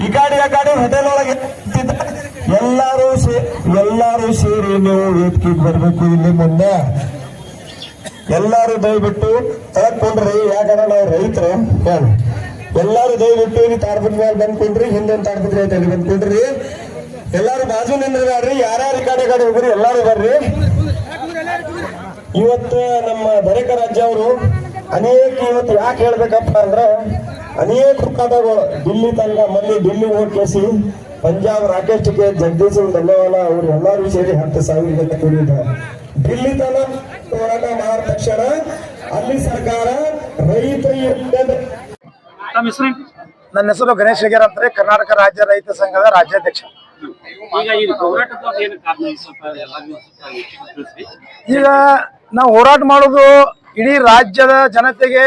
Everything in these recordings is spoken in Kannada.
ಈ ಕಡೆ ಹೋಟೆಲ್ ಒಳಗೆ ಎಲ್ಲಾರು ಸೇರಿ ನೀವು ವೇದಿಕೆಗೆ ಬರ್ಬೇಕು. ಇಲ್ಲಿ ಮುಂದೆ ಎಲ್ಲಾರು ದಯವಿಟ್ಟು ತಗೊಂಡ್ರಿ, ಯಾಕಂದ್ರೆ ನಾವು ರೈತರು ಎಲ್ಲಾರು ದಯವಿಟ್ಟು ಇಲ್ಲಿ ತಾಡ್ಪದ ಮೇಲೆ ಬಂದ್ಕೊಂಡ್ರಿ, ಹಿಂದೊಂದು ತಾಡ್ಪತ್ರಿ ಐತೆ ಅಲ್ಲಿ ಬಂದ್ಕೊಂಡ್ರಿ. ಎಲ್ಲಾರು ಬಾಜು ನಿಂದ್ರಿ, ಯಾರ್ಯಾರು ಈ ಕಡೆ ಹೋಗ್ರಿ, ಎಲ್ಲಾರು ಬರ್ರಿ. ಇವತ್ತು ನಮ್ಮ ದರೇಕ ರಾಜ್ಯ ಅವರು ಅನೇಕ ಇವತ್ತು ಯಾಕೆ ಹೇಳ್ಬೇಕಪ್ಪ ಅಂದ್ರೆ ಅನೇಕ ಹುಕ್ಕಾಟಗಳು ದಿಲ್ಲಿ ತನಕ ಮಂದಿ ದಿಲ್ಲಿ ಹೋಗಿ ಪಂಜಾಬ್ ರಾಕೇಶ್ ಟಿಕೆ ಜಗದೀಶ್ ಧನ್ಯವಾದ ಅವರು ಎಲ್ಲರೂ ಸೇರಿ 10,000 ಕೊಡಿದ್ದಾರೆ. ದಿಲ್ಲಿ ತನ ಹೋರಾಟ ಮಾಡಿದ ತಕ್ಷಣ ಅಲ್ಲಿ ಸರ್ಕಾರ ರೈತರಿಗೆ. ನನ್ನ ಹೆಸರು ಗಣೇಶ್ ಹೆಗೇರ್ ಅಂತಾರೆ, ಕರ್ನಾಟಕ ರಾಜ್ಯ ರೈತ ಸಂಘದ ರಾಜ್ಯಾಧ್ಯಕ್ಷ. ಈಗ ನಾವು ಹೋರಾಟ ಮಾಡೋದು ಇಡೀ ರಾಜ್ಯದ ಜನತೆಗೆ,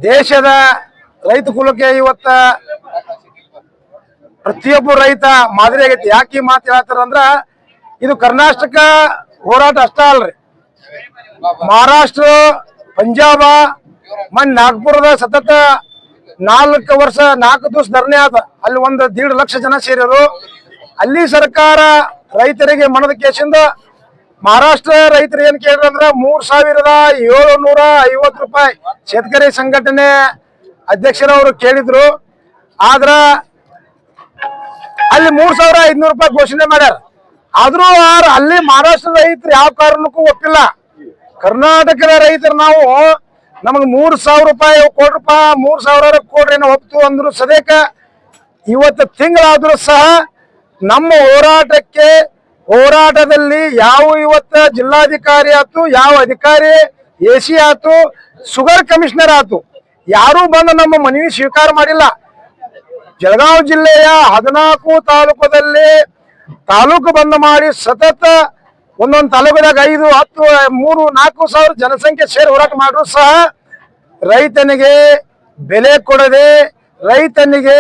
ದೇಶದ ರೈತ ಕುಲಕ್ಕೆ ಇವತ್ತ ಪ್ರತಿಯೊಬ್ಬ ರೈತ ಮಾದರಿ ಆಗೈತಿ. ಯಾಕೆ ಈ ಮಾತು ಹೇಳ್ತಾರ ಅಂದ್ರ ಇದು ಕರ್ನಾಟಕ ಹೋರಾಟ ಅಷ್ಟ ಅಲ್ರಿ, ಮಹಾರಾಷ್ಟ್ರ, ಪಂಜಾಬ, ನಾಗ್ಪುರದ ಸತತ 4 ವರ್ಷ 4 ದಿವಸ ಧರಣಿ ಆದ. ಅಲ್ಲಿ 1.5 ಲಕ್ಷ ಜನ ಸೇರಿರು. ಅಲ್ಲಿ ಸರ್ಕಾರ ರೈತರಿಗೆ ಮನದ ಕೇಸಿಂದ ಮಹಾರಾಷ್ಟ್ರ ರೈತರು ಏನ್ ಕೇಳಿದ್ರ 3,750 ರೂಪಾಯಿ ಶೇತಕರಿ ಸಂಘಟನೆ ಅಧ್ಯಕ್ಷರವರು ಕೇಳಿದ್ರು. ಆದ್ರ ಅಲ್ಲಿ 3,500 ರೂಪಾಯಿ ಘೋಷಣೆ ಮಾಡ್ಯಾರ. ಆದ್ರೂ ಅಲ್ಲಿ ಮಹಾರಾಷ್ಟ್ರ ರೈತರು ಯಾವ ಕಾರಣಕ್ಕೂ ಒಪ್ಪಿಲ್ಲ. ಕರ್ನಾಟಕದ ರೈತರು ನಾವು ನಮಗ್ 3,000 ರೂಪಾಯಿ ಕೊಡ್ರಪ್ಪ, 3,000 ಕೊಡ್ರಿ ಒಪ್ತು ಅಂದ್ರು ಸದೇಕ ಇವತ್ತು ತಿಂಗಳಾದ್ರೂ ಸಹ ನಮ್ಮ ಹೋರಾಟದಲ್ಲಿ ಯಾವ ಇವತ್ತ ಜಿಲ್ಲಾಧಿಕಾರಿ ಆಯ್ತು, ಯಾವ ಅಧಿಕಾರಿ AC ಆಯ್ತು, ಶುಗರ್ ಕಮಿಷನರ್ ಆಯ್ತು, ಯಾರು ಬಂದು ನಮ್ಮ ಮನವಿ ಸ್ವೀಕಾರ ಮಾಡಿಲ್ಲ. ಜಳಗಾವಿ ಜಿಲ್ಲೆಯ 14 ತಾಲೂಕದಲ್ಲಿ ತಾಲೂಕು ಬಂದ್ ಮಾಡಿ ಸತತ ಒಂದೊಂದು ತಾಲೂಕದಾಗ 5, 10, 3, 4 ಸಾವಿರ ಜನಸಂಖ್ಯೆ ಸೇರಿ ಹೋರಾಟ ಮಾಡಿದ್ರು ಸಹ ರೈತನಿಗೆ ಬೆಲೆ ಕೊಡದೆ, ರೈತನಿಗೆ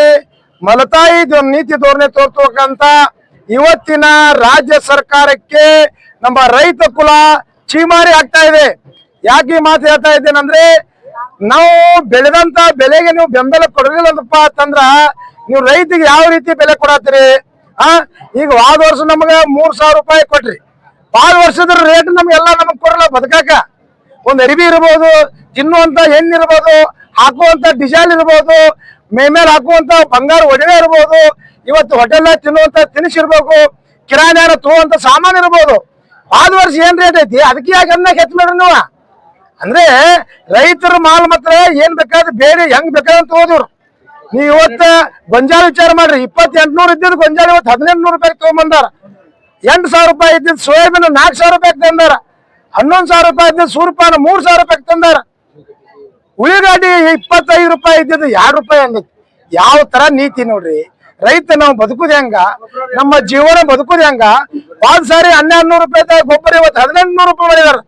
ಮಲತಾಯಿ ನೀತಿ ಧೋರಣೆ ತೋರ್ಬೇಕಂತ ಇವತ್ತಿನ ರಾಜ್ಯ ಸರ್ಕಾರಕ್ಕೆ ನಮ್ಮ ರೈತ ಕುಲ ಚೀಮಾರಿ ಆಗ್ತಾ ಇದೆ. ಯಾಕೆ ಈ ಮಾತು ಹೇಳ್ತಾ ಇದ್ದೇನೆಂದ್ರೆ, ನಾವು ಬೆಳೆದಂತ ಬೆಲೆಗೆ ನೀವು ಬೆಂಬಲ ಕೊಡಲಿಲ್ಲ ಅಂತಪ್ಪ ಅಂತಂದ್ರ ನೀವು ರೈತಿಗೆ ಯಾವ ರೀತಿ ಬೆಲೆ ಕೊಡತ್ತೀರಿ? ಈಗ ಹೋದ ವರ್ಷ ನಮಗ 3,000 ರೂಪಾಯಿ ಕೊಟ್ರಿ, ಭಾಳ ವರ್ಷದ ರೇಟ್ ನಮ್ಗೆಲ್ಲ ನಮಗ್ ಕೊಡಲ್ಲ. ಬದುಕಾಕ ಒಂದ್ ಅರಿವಿ ಇರ್ಬೋದು, ತಿನ್ನುವಂತ ಹೆಣ್ಣು ಇರ್ಬೋದು, ಹಾಕುವಂತ ಡಿಸೈಲ್ ಇರ್ಬೋದು, ಮೇಮೇಲೆ ಹಾಕುವಂತ ಬಂಗಾರ ಒಡವೆ ಇರ್ಬೋದು, ಇವತ್ತು ಹೋಟೆಲ್ ತಿನ್ನುವಂತ ತಿನಿಸಿರ್ಬೇಕು, ಕಿರಾಣಿಯಾನ ತಗೋವಂತ ಸಾಮಾನು ಇರ್ಬೋದು. ಹೋದ ವರ್ಷ ಏನ್ ರೇಟ್ ಐತಿ, ಅದಕ್ಕೆ ಯಾಕೆ ಅನ್ನ ಹೆಚ್ಚು ಮಾಡ್ರಿ ನೀವು? ಅಂದ್ರೆ ರೈತರ ಮಾಲ್ ಮಾತ್ರ ಏನ್ ಬೇಕಾದ್ರೆ ಬೇರೆ ಹೆಂಗ್ ಬೇಕಾದಂತ ಹೋದ್ರು. ನೀವ್ ಇವತ್ತ ಗೊಂಜಾಳ ವಿಚಾರ ಮಾಡ್ರಿ, 2,800 ಇದ್ದಿದ್ದು ಗೊಂಜಾಳ ಇವತ್ತು 1,800 ರೂಪಾಯಿ ತಗೊಂಡ್ಬಂದಾರ. 8,000 ರೂಪಾಯಿ ಇದ್ದಿದ್ದು ಸೋಯಾಬೀನ್ 4,000 ರೂಪಾಯಿ ತಂದಾರ. 11,000 ರೂಪಾಯಿ ಇದ್ದಿದ್ದು ಸೂರ್ಯಪಾನ 3,000 ರೂಪಾಯಿ ತಂದಾರ. ಉಳಿಗಾಡಿ 25 ರೂಪಾಯಿ ಇದ್ದಿದ್ದು 2 ರೂಪಾಯಿ ಹಂಗೈತಿ. ಯಾವ ತರ ನೀತಿ ನೋಡ್ರಿ. ರೈತ ನಾವು ಬದುಕುದ ಹೆಂಗ, ನಮ್ಮ ಜೀವನ ಬದುಕುದ ಹೆಂಗ? ಹೋದ ಸಾರಿ 1,200 ರೂಪಾಯಿ ಗೊಬ್ಬರ ಇವತ್ತು 1,800 ರೂಪಾಯಿ ಮಾಡಿದಾರ.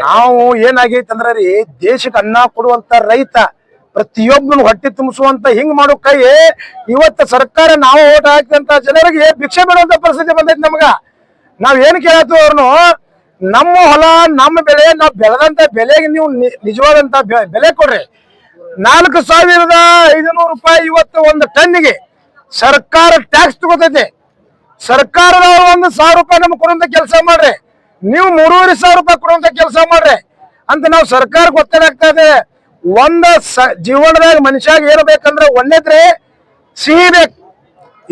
ನಾವು ಏನಾಗೈತೆ ಅಂದ್ರ ರೀ, ದೇಶಕ್ಕೆ ಅನ್ನ ಕೊಡುವಂತ ರೈತ, ಪ್ರತಿಯೊಬ್ಬನು ಹೊಟ್ಟೆ ತುಂಬಿಸುವಂತ ಹಿಂಗ್ ಮಾಡೋ ಕೈ ಇವತ್ತು ಸರ್ಕಾರ ನಾವು ಓಟ್ ಹಾಕಿದಂತ ಜನರಿಗೆ ಭಿಕ್ಷೆ ಬಿಡುವಂತ ಪರಿಸ್ಥಿತಿ ಬಂದೈತಿ ನಮ್ಗ. ನಾವ್ ಏನ್ ಕೇಳತ್ತೀವಿ ಅವ್ರನ್ನು, ನಮ್ಮ ಹೊಲ ನಮ್ಮ ಬೆಳೆ ನಾವು ಬೆಳೆದಂತ ಬೆಲೆಗೆ ನೀವು ನಿಜವಾದಂತ ಬೆಲೆ ಕೊಡ್ರಿ. 4,500 ರೂಪಾಯಿ ಇವತ್ತು ಒಂದು ಟನ್ನಿಗೆ ಸರ್ಕಾರ ಟ್ಯಾಕ್ಸ್ ತಗೋತೈತೆ. ಸರ್ಕಾರದವರು 1,000 ರೂಪಾಯಿ ನಮ್ಗೆ ಕೊಡುವಂತ ಕೆಲಸ ಮಾಡ್ರಿ, ನೀವು 3,500 ರೂಪಾಯಿ ಕೊಡುವಂತ ಕೆಲಸ ಮಾಡ್ರಿ ಅಂತ ನಾವು ಸರ್ಕಾರ ಗೊತ್ತಾಗ್ತಾ ಇದೆ. ಜೀವನದಾಗ ಮನುಷ್ಯಾಗ ಏನ್ ಬೇಕಂದ್ರೆ, ಒಂದನೇದ್ರೆ ಸಿಹಿ ಬೇಕು,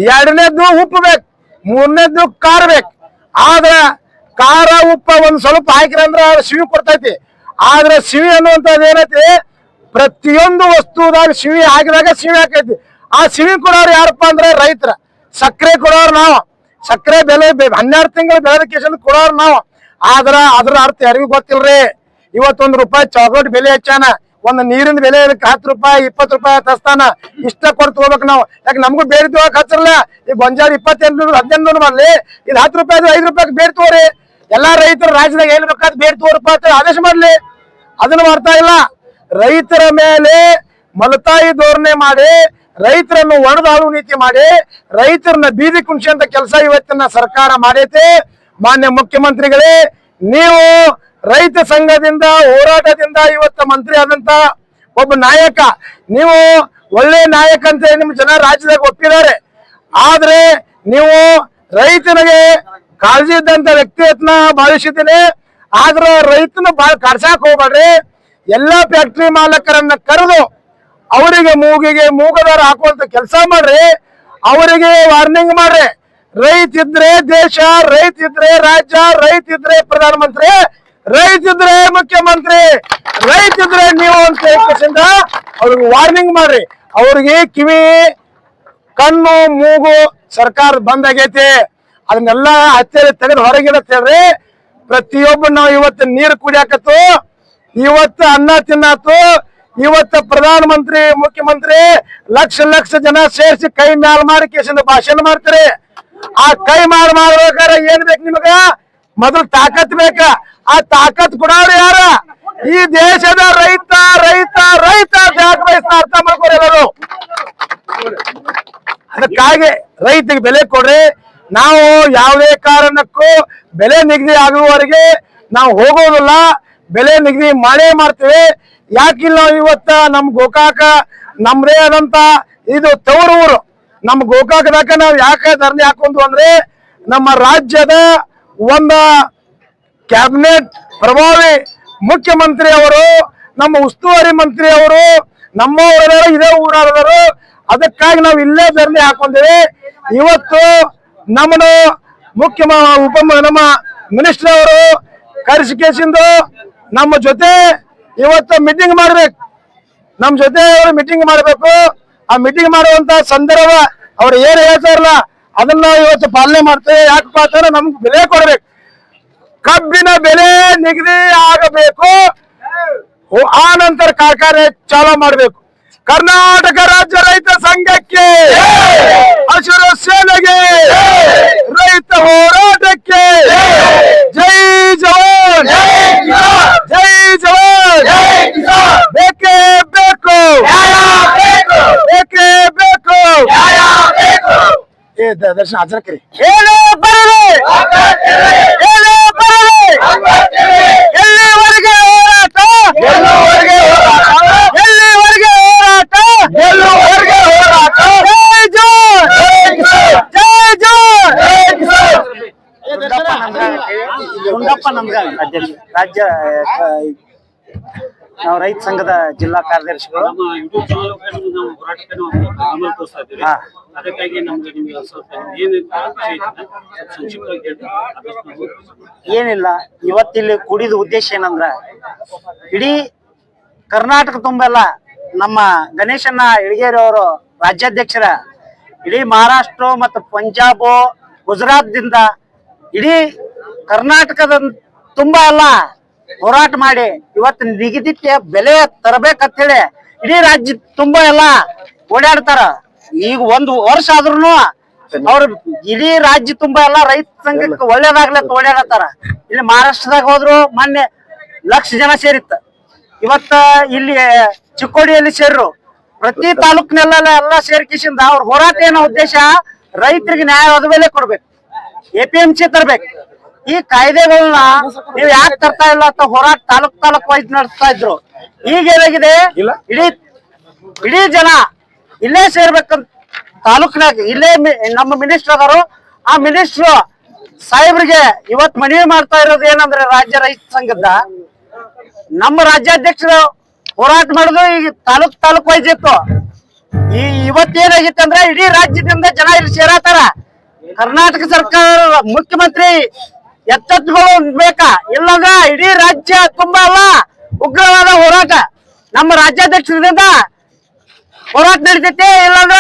2ನೇದ್ದು ಉಪ್ಪು ಬೇಕು, 3ನೇದ್ದು ಖಾರ ಬೇಕು. ಆದ್ರೆ ಖಾರ ಉಪ್ಪ ಒಂದ್ ಸ್ವಲ್ಪ ಹಾಕಿರಂದ್ರ ಸಿಹಿ ಕೊಡ್ತೈತಿ. ಆದ್ರೆ ಸಿಹಿ ಅನ್ನುವಂಥದ್ದು ಏನೈತಿ, ಪ್ರತಿಯೊಂದು ವಸ್ತುದಾಗ ಸಿಹಿ ಹಾಕಿದಾಗ ಸಿಹಿ ಹಾಕೈತಿ. ಆ ಸಿಹಿ ಕೊಡೋರು ಯಾರಪ್ಪ ಅಂದ್ರೆ ರೈತರ. ಸಕ್ಕರೆ ಕೊಡೋರು ನಾವು, ಸಕ್ಕರೆ ಬೆಲೆ 12 ತಿಂಗಳು ಬೆಳೆದ ಕೇಸಂದು ಕೊಡೋರು ನಾವು. ಆದ್ರ ಅದ್ರ ಅರ್ಥ ಯಾರಿಗೂ ಗೊತ್ತಿಲ್ರಿ. ಇವತ್ತೊಂದು ರೂಪಾಯಿ ಚಾಕ್ಲೇಟ್ ಬೆಲೆ ಹೆಚ್ಚಾನ, ಒಂದು ನೀರಿನ ಬೆಲೆ 10 ರೂಪಾಯಿ 20 ರೂಪಾಯಿ ತಸ್ತಾನ. ಇಷ್ಟ ಕೊಡ್ತು ಹೋಗ್ಬೇಕು ನಾವು. ಯಾಕೆ ನಮಗೂ ಬೇರೆ ತಗೋಕ್ ಹಚ್ಚರಲ್ಲ. ಈ ಗೊಂಜಾಳ 2800 1800 ಮಾಡ್ಲಿ, ಇದು 10 ರೂಪಾಯಿ 5 ರೂಪಾಯಿ ಬೇರೆ ತಗೋರಿ. ಎಲ್ಲಾ ರೈತರು ರಾಜ್ಯದಾಗ ಏನ್ ಬೇಕಾದ್ ಬೇರೆ ತಗೋರಪ್ಪ ಅಂತ ಆದೇಶ ಮಾಡ್ಲಿ. ಅದನ್ನ ಮಾಡ್ತಾ ಇಲ್ಲ. ರೈತರ ಮೇಲೆ ಮಲತಾಯಿ ಧೋರಣೆ ಮಾಡಿ, ರೈತರನ್ನು ಒಣದಾಳು ನೀತಿ ಮಾಡಿ, ರೈತರನ್ನ ಬೀದಿ ಕುಣಿಸುವಂತ ಕೆಲಸ ಇವತ್ತಿನ ಸರ್ಕಾರ ಮಾಡೈತೆ. ಮಾನ್ಯ ಮುಖ್ಯಮಂತ್ರಿಗಳೇ, ನೀವು ರೈತ ಸಂಘದಿಂದ ಹೋರಾಟದಿಂದ ಇವತ್ತು ಮಂತ್ರಿ ಆದಂತ ಒಬ್ಬ ನಾಯಕ. ನೀವು ಒಳ್ಳೆ ನಾಯಕ ಅಂತ ನಿಮ್ ಜನ ರಾಜ್ಯದಾಗ ಒಪ್ಪಿದ್ದಾರೆ. ಆದ್ರೆ ನೀವು ರೈತನಿಗೆ ಕಾಳಜಿ ಇದ್ದಂತ ವ್ಯಕ್ತಿಯತ್ನ ಭಾವಿಸಿದ್ದೀನಿ. ಆದ್ರ ರೈತನ ಬಾಳ ಕಾಡ್ಸಾಕ್ ಹೋಗ್ಬೇಡ್ರಿ. ಎಲ್ಲಾ ಫ್ಯಾಕ್ಟ್ರಿ ಮಾಲಕರನ್ನ ಕರೆದು ಅವರಿಗೆ ಮೂಗಿಗೆ ಮೂಗದಾರ ಹಾಕುವಂತ ಕೆಲಸ ಮಾಡ್ರಿ. ಅವರಿಗೆ ವಾರ್ನಿಂಗ್ ಮಾಡ್ರಿ. ರೈತ ಇದ್ರೆ ದೇಶ, ರೈತ ಇದ್ರೆ ರಾಜ್ಯ, ರೈತ ಇದ್ರೆ ಪ್ರಧಾನಮಂತ್ರಿ, ರೈತ ಇದ್ರೆ ಮುಖ್ಯಮಂತ್ರಿ, ರೈತ ಇದ್ರೆ ನೀವು ಅಂತ ಹೇಳ್ಕೇಸಿಂದ ಅವ್ರಿಗೆ ವಾರ್ನಿಂಗ್ ಮಾಡ್ರಿ. ಅವ್ರಿಗೆ ಕಿವಿ, ಕಣ್ಣು, ಮೂಗು ಸರ್ಕಾರ ಬಂದ್ ಆಗೈತಿ. ಅದನ್ನೆಲ್ಲ ಹತ್ತಿರ ತೆಗೆದು ಹೊರಗಿಡ ಹೇಳ್ರಿ. ಪ್ರತಿಯೊಬ್ಬ ನಾವು ಇವತ್ತು ನೀರು ಕುಡಿಯಾಕತ್ತು, ಇವತ್ತು ಅನ್ನ ತಿನ್ನಾತು, ಇವತ್ತು ಪ್ರಧಾನ ಮಂತ್ರಿ ಮುಖ್ಯಮಂತ್ರಿ ಲಕ್ಷ ಲಕ್ಷ ಜನ ಸೇರಿಸಿ ಕೈ ಮ್ಯಾಲ ಮಾಡಿ ಕೇಸಿಂದ ಭಾಷಣ ಮಾಡ್ತಾರೆ. ಆ ಕೈ ಮಾಡ್ಬೇಕಾದ್ರೆ ಏನ್ ಬೇಕು ನಿಮಗ? ಮೊದಲು ತಾಕತ್ ಬೇಕ. ಆ ತಾಕತ್ ಕೊಡೋರು ಯಾರ? ಈ ದೇಶದ ರೈತ ರೈತ ರೈತ ಅರ್ಥ ಮಾಡ್ಕೊರಿ ಎಲ್ಲರೂ. ಅದಕ್ಕಾಗಿ ರೈತಿಗೆ ಬೆಲೆ ಕೊಡ್ರಿ. ನಾವು ಯಾವುದೇ ಕಾರಣಕ್ಕೂ ಬೆಲೆ ನಿಗದಿ ಆಗುವವರೆಗೆ ನಾವು ಹೋಗೋದಿಲ್ಲ. ಬೆಲೆ ನಿಗದಿ ಮಾಡೇ ಮಾಡ್ತೀವಿ. ಯಾಕಿಲ್ಲ ಇವತ್ತ ನಮ್ ಗೋಕಾಕ ನಮ್ದೇ ಆದಂತ ಇದು ತವರು ಊರು. ನಮ್ ಗೋಕಾಕದಾಗ ನಾವು ಯಾಕೆ ಧರಣಿ ಹಾಕೊಂಡು ಅಂದ್ರೆ ನಮ್ಮ ರಾಜ್ಯದ ಒಂದ ಕ್ಯಾಬಿನೆಟ್ ಪ್ರಭಾವಿ ಮುಖ್ಯಮಂತ್ರಿ ಅವರು, ನಮ್ಮ ಉಸ್ತುವಾರಿ ಮಂತ್ರಿ ಅವರು ನಮ್ಮವರು ಇದೇ ಊರಾದರು. ಅದಕ್ಕಾಗಿ ನಾವು ಇಲ್ಲೇ ಧರಣಿ ಹಾಕೊಂಡಿವಿ. ಇವತ್ತು ನಮ್ಮನ್ನು ನಮ್ಮ ಮಿನಿಸ್ಟರ್ ಅವರು ಕರೆಸಿಕೆಸಿಂದು ನಮ್ಮ ಜೊತೆ ಇವತ್ತು ಮೀಟಿಂಗ್ ಮಾಡ್ಬೇಕು. ನಮ್ ಜೊತೆ ಮೀಟಿಂಗ್ ಮಾಡ್ಬೇಕು. ಆ ಮೀಟಿಂಗ್ ಮಾಡುವಂತ ಸಂದರ್ಭ ಅವ್ರು ಏನ್ ಹೇಳ್ತಾರಲ್ಲ ಅದನ್ನ ಇವತ್ತು ಪಾಲನೆ ಮಾಡ್ತೇವೆ. ಯಾಕಪ್ಪ ಅಂತಂದ್ರೆ ನಮ್ಗೆ ಬೆಲೆ ಕೊಡ್ಬೇಕು. ಕಬ್ಬಿನ ಬೆಲೆ ನಿಗದಿ ಆಗಬೇಕು. ಆ ನಂತರ ಕಾರ್ಖಾನೆ ಚಾಲೂ ಮಾಡ್ಬೇಕು. ಕರ್ನಾಟಕ ರಾಜ್ಯ ರೈತ ಸಂಘಕ್ಕೆ, ಹಸಿರು ಸೇನೆಗೆ, ರೈತ ಹೋರಾಟಕ್ಕೆ ಜೈ ಜವಾನ್, ಜೈ ಜವಾನ್. ಬೇಕೇ ಬೇಕು, ಬೇಕೇ ಬೇಕು. ಏ ದರ್ಶನ ಆಚರಣೆ ಏನು ಬರಲಿ, ಏನು ಬರಲಿ. ಎಲ್ಲಿವರೆಗೆ ಹೋರಾಟ, ಎಲ್ಲಿವರೆಗೆ ಹೋರಾಟ, ಎಲ್ಲಿವರೆಗೆ ಹೋರಾಟ, ಎಲ್ಲಿವರೆಗೆ ಹೋರಾಟ. ಜೈ ಜವಾನ್, ಜೈ ಜವಾನ್. ಗುಂಡಪ್ಪ ನಮ್ಗ ರಾಜ್ಯ ನಾವು ರೈತ ಸಂಘದ ಜಿಲ್ಲಾ ಕಾರ್ಯದರ್ಶಿಗಳು. ಅದಕ್ಕಾಗಿ ನಮ್ಗೆ ನಿಮ್ಗೆ ಏನಿಲ್ಲ, ಇವತ್ತಿಲ್ಲಿ ಕೂಡಿದ ಉದ್ದೇಶ ಏನಂದ್ರ ಇಡೀ ಕರ್ನಾಟಕ ತುಂಬೆಲ್ಲ ನಮ್ಮ ಗಣೇಶಣ್ಣ ಇಳಗೇರಿ ಅವರು ರಾಜ್ಯಾಧ್ಯಕ್ಷರ ಇಡೀ ಮಹಾರಾಷ್ಟ್ರ ಮತ್ತು ಪಂಜಾಬ್ ಗುಜರಾತ್ ದಿಂದ ಇಡೀ ಕರ್ನಾಟಕದ ತುಂಬಾ ಎಲ್ಲ ಹೋರಾಟ ಮಾಡಿ ಇವತ್ತು ನಿಗದಿತ ಬೆಲೆ ತರಬೇಕಂತ ಹೇಳಿ ಇಡೀ ರಾಜ್ಯ ತುಂಬಾ ಎಲ್ಲ ಓಡಾಡ್ತಾರ. ಈಗ ಒಂದು ವರ್ಷ ಆದ್ರೂ ಅವ್ರು ಇಡೀ ರಾಜ್ಯ ತುಂಬಾ ಎಲ್ಲ ರೈತ ಸಂಘಕ್ಕೆ ಒಳ್ಳೇದಾಗ್ಲತ್ತ ಓಡಾಡತ್ತಾರ. ಇಲ್ಲಿ ಮಹಾರಾಷ್ಟ್ರದಾಗ ಹೋದ್ರು ಮೊನ್ನೆ ಲಕ್ಷ ಜನ ಸೇರಿತ್ತ. ಇವತ್ತ ಇಲ್ಲಿ ಚಿಕ್ಕೋಡಿಯಲ್ಲಿ ಸೇರ್ರು. ಪ್ರತಿ ತಾಲೂಕಿನೆಲ್ಲ ಎಲ್ಲ ಸೇರ್ಕಿಸಿಂದ ಅವ್ರ ಹೋರಾಟ ಏನೋ ಉದ್ದೇಶ ರೈತರಿಗೆ ನ್ಯಾಯವಾದ ಬೆಲೆ ಕೊಡ್ಬೇಕು, APMC ತರ್ಬೇಕು. ಈ ಕಾಯ್ದೆಗಳನ್ನ ನೀವು ಯಾಕೆ ತರ್ತಾ ಇಲ್ಲ ಅಂತ ಹೋರಾಟ ತಾಲೂಕ್ ವೈಸ್ ನಡೆಸ್ತಾ ಇದ್ರು. ಈಗ ಏನಾಗಿದೆ, ಇಡೀ ಜನ ಇಲ್ಲೇ ಸೇರ್ಬೇಕಂತ ತಾಲೂಕಿನಾಗ ಇಲ್ಲೇ ನಮ್ಮ ಮಿನಿಸ್ಟರ್ ಅದಾರು. ಆ ಮಿನಿಸ್ಟ್ರು ಸಾಹೇಬ್ರಿಗೆ ಇವತ್ ಮನವಿ ಮಾಡ್ತಾ ಇರೋದು ಏನಂದ್ರೆ ರಾಜ್ಯ ರೈತ ಸಂಘದ ನಮ್ಮ ರಾಜ್ಯಾಧ್ಯಕ್ಷರು ಹೋರಾಟ ಮಾಡುದು ಈಗ ತಾಲೂಕ್ ವೈಸ್ ಇತ್ತು. ಇವತ್ತೇನಾಗಿತ್ತು ಅಂದ್ರೆ ಇಡೀ ರಾಜ್ಯದಿಂದ ಜನ ಇಲ್ಲಿ ಸೇರತಾರ. ಕರ್ನಾಟಕ ಸರ್ಕಾರ ಮುಖ್ಯಮಂತ್ರಿ ಎಚ್ಚೆತ್ತುಗಳು ಬೇಕಾ? ಇಲ್ಲಂದ್ರ ಇಡೀ ರಾಜ್ಯ ತುಂಬಾ ಅಲ್ಲ ಉಗ್ರವಾದ ಹೋರಾಟ ನಮ್ಮ ರಾಜ್ಯಾಧ್ಯಕ್ಷರಿಂದ ಹೋರಾಟ ನಡೀತೈತಿ. ಇಲ್ಲಂದ್ರ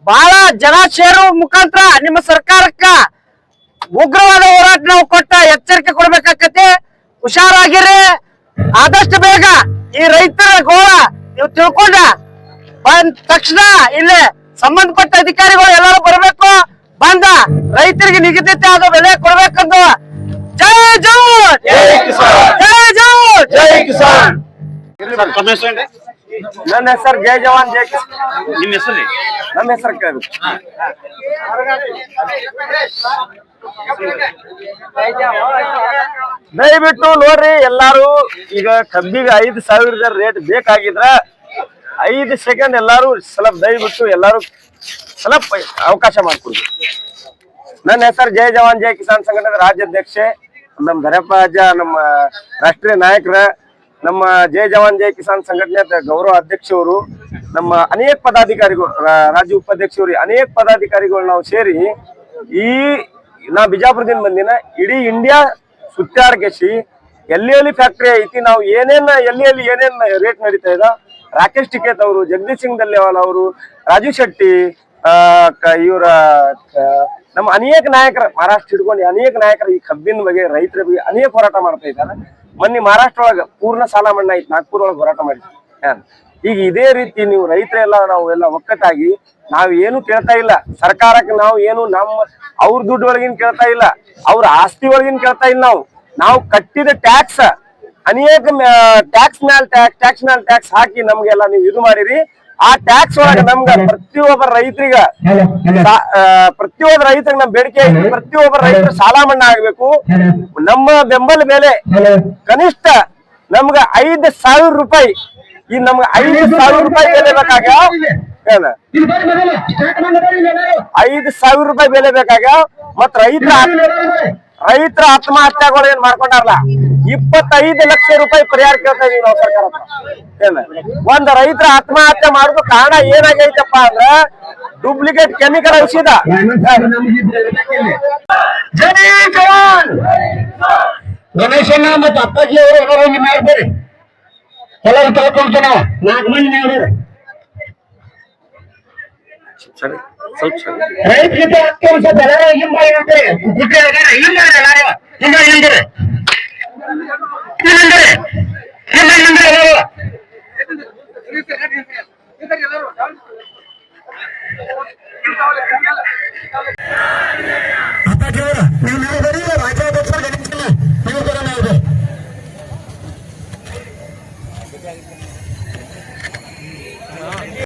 ಬಹಳ ಜನ ಸೇರುವ ಮುಖಾಂತರ ನಿಮ್ಮ ಸರ್ಕಾರಕ್ಕ ಉಗ್ರವಾದ ಹೋರಾಟ ನಾವು ಕೊಟ್ಟ ಎಚ್ಚರಿಕೆ ಕೊಡ್ಬೇಕಾಕತಿ. ಹುಷಾರಾಗಿರಿ. ಆದಷ್ಟು ಬೇಗ ಈ ರೈತರ ಗೋಳ ನೀವು ತಿಳ್ಕೊಂಡ ಬಂದ ತಕ್ಷಣ ಇಲ್ಲಿ ಸಂಬಂಧಪಟ್ಟ ಅಧಿಕಾರಿಗಳು ಎಲ್ಲರೂ ಬರ್ಬೇಕು. ಬಂದ ರೈತರಿಗೆ ನಿಗದಿತ ಆದ ಬೆಲೆ ಕೊಡ್ಬೇಕಂತ. ಜೈ ಜವಾನ್, ಜೈ ಜವಾನ್, ಜೈ ಕಿಸಾನ್. ನನ್ನ ಹೆಸರು ಜೈ ಜವಾನ್ ಜೈ ಕಿಸಾನ್. ನಿಮ್ಮ ಹೆಸರು? ನಮ್ಮ ಹೆಸರು ದಯವಿಟ್ಟು ನೋಡ್ರಿ ಎಲ್ಲಾರು, ಈಗ ಕಬ್ಬಿಗೆ 5,000 ರೇಟ್ ಬೇಕಾಗಿದ್ರ 5 ಸೆಕೆಂಡ್ ಎಲ್ಲಾರು ಸ್ವಲ್ಪ ದಯವಿಟ್ಟು ಎಲ್ಲಾರು ಸ್ವಲ್ಪ ಅವಕಾಶ ಮಾಡಿಕೊಡ್ಬೇಕು. ನನ್ನ ಹೆಸರು ಜೈ ಜವಾನ್ ಜೈ ಕಿಸಾನ್ ಸಂಘಟನೆ ರಾಜ್ಯಾಧ್ಯಕ್ಷೆ, ನಮ್ಮ ಧರಪ್ಪ ಅಜ್ಜ, ನಮ್ಮ ರಾಷ್ಟ್ರೀಯ ನಾಯಕರ, ನಮ್ಮ ಜೈ ಜವಾನ್ ಜೈ ಕಿಸಾನ್ ಸಂಘಟನೆ ಗೌರವ ಅಧ್ಯಕ್ಷರು, ನಮ್ಮ ಅನೇಕ ಪದಾಧಿಕಾರಿಗಳು, ರಾಜ್ಯ ಉಪಾಧ್ಯಕ್ಷರು, ಅನೇಕ ಪದಾಧಿಕಾರಿಗಳು ನಾವು ಸೇರಿ ನಾ ಬಿಜಾಪುರದಿಂದ ಬಂದಿನ ಇಡೀ ಇಂಡಿಯಾ ಸುತ್ತಾಡ್ಕೇಸಿ ಎಲ್ಲಿ ಫ್ಯಾಕ್ಟ್ರಿ ಐತಿ, ನಾವು ಎಲ್ಲಿ ಏನೇನ್ ರೇಟ್ ನಡೀತಾ ಇದೆ, ರಾಕೇಶ್ ಟಿಕೇತ್ ಅವರು, ಜಗದೀಶ್ ಸಿಂಗ್ ದಲ್ಲೇವಾಲ್ ಅವರು, ರಾಜು ಶೆಟ್ಟಿ, ಇವರ ನಮ್ಮ ಅನೇಕ ನಾಯಕರ, ಮಹಾರಾಷ್ಟ್ರ ಹಿಡ್ಕೊಂಡು ಅನೇಕ ನಾಯಕರು ಈ ಕಬ್ಬಿನ ಬಗ್ಗೆ, ರೈತರ ಬಗ್ಗೆ ಅನೇಕ ಹೋರಾಟ ಮಾಡ್ತಾ ಇದ್ದಾರೆ. ಮೊನ್ನೆ ಮಹಾರಾಷ್ಟ್ರ ಒಳಗ ಪೂರ್ಣ ಸಾಲ ಮನ್ನಾ ಐತಿ, ನಾಗ್ಪುರ್ ಒಳಗೆ ಹೋರಾಟ ಮಾಡಿದ್ವಿ. ಈಗ ಇದೇ ರೀತಿ ನೀವು ರೈತರೆಲ್ಲ ನಾವೆಲ್ಲ ಒಕ್ಕಟ್ಟಾಗಿ ನಾವ್ ಏನು ಕೇಳ್ತಾ ಇಲ್ಲ ಸರ್ಕಾರಕ್ಕೆ, ನಾವು ಏನು ಅವ್ರ ದುಡ್ಡು ಒಳಗಿನ ಕೇಳ್ತಾ ಇಲ್ಲ, ಅವ್ರ ಆಸ್ತಿ ಒಳಗಿನ ಕೇಳ್ತಾ ಇಲ್ಲ. ನಾವು ಕಟ್ಟಿದ ಟ್ಯಾಕ್ಸ್, ಅನೇಕ ಟ್ಯಾಕ್ಸ್ ಮ್ಯಾಲ್ ಟ್ಯಾಕ್ಸ್ ಹಾಕಿ ನಮ್ಗೆಲ್ಲ ನೀವು ಇದು ಮಾಡಿರಿ. ಆ ಟ್ಯಾಕ್ಸ್ ಒಳಗ ನಮ್ಗ ಪ್ರತಿಯೊಬ್ಬರ ರೈತರಿಗ ನಮ್ ಬೇಡಿಕೆ ಐತಿ, ಪ್ರತಿಯೊಬ್ಬರ ರೈತರ ಸಾಲ ಮನ್ನಾ ಆಗ್ಬೇಕು. ನಮ್ಮ ಬೆಂಬಲ ಬೆಲೆ ಕನಿಷ್ಠ ನಮ್ಗ 5,000 ರೂಪಾಯಿ, ಈ ನಮ್ಗೆ 5,000 ರೂಪಾಯಿ ಬೆಲೆ ಬೇಕಾಗ್ಯಾವ, 5,000 ರೂಪಾಯಿ ಬೆಲೆ ಬೇಕಾಗ್ಯಾವ. ಮತ್ ರೈತರ ಆತ್ಮಹತ್ಯೆಗಳು ಏನ್ ಮಾಡ್ಕೊಂಡಾರಲ್ಲ, 25 ಲಕ್ಷ ರೂಪಾಯಿ ಪರಿಹಾರ ಕೇಳ್ತಾ ಇದೀವಿ ನಾವು ಸರ್ಕಾರ ಹತ್ರ. ಒಂದ್ ರೈತರ ಆತ್ಮಹತ್ಯೆ ಮಾಡುದು ಕಾರಣ ಏನಾಗೈತಪ್ಪ ಅಂದ್ರ ಡೂಪ್ಲಿಕೇಟ್ ಕೆಮಿಕಲ್ ಔಷಧ. ಜೈ ಜವಾನ್ ಗಣೇಶಣ್ಣ ಮತ್ತು ಅಪ್ಪಾಜಿ ಅವರು ಹೊರಗೆ ಮಾಡ್ಬೇಡಿ, ಎಲ್ಲರೂ ತಗೊಳ್ತೀವಿ ನಾವು 4 ಮಂದಿ ನೋಡ್ರಿ. ರೈತರಿಗೆ 10 ವರ್ಷ ಬೆಲೆ ಹಿಂಬಾಯಿ ಅಂತಾರೆ, ರಾಜ್ಯಾಧ್ಯಕ್ಷರು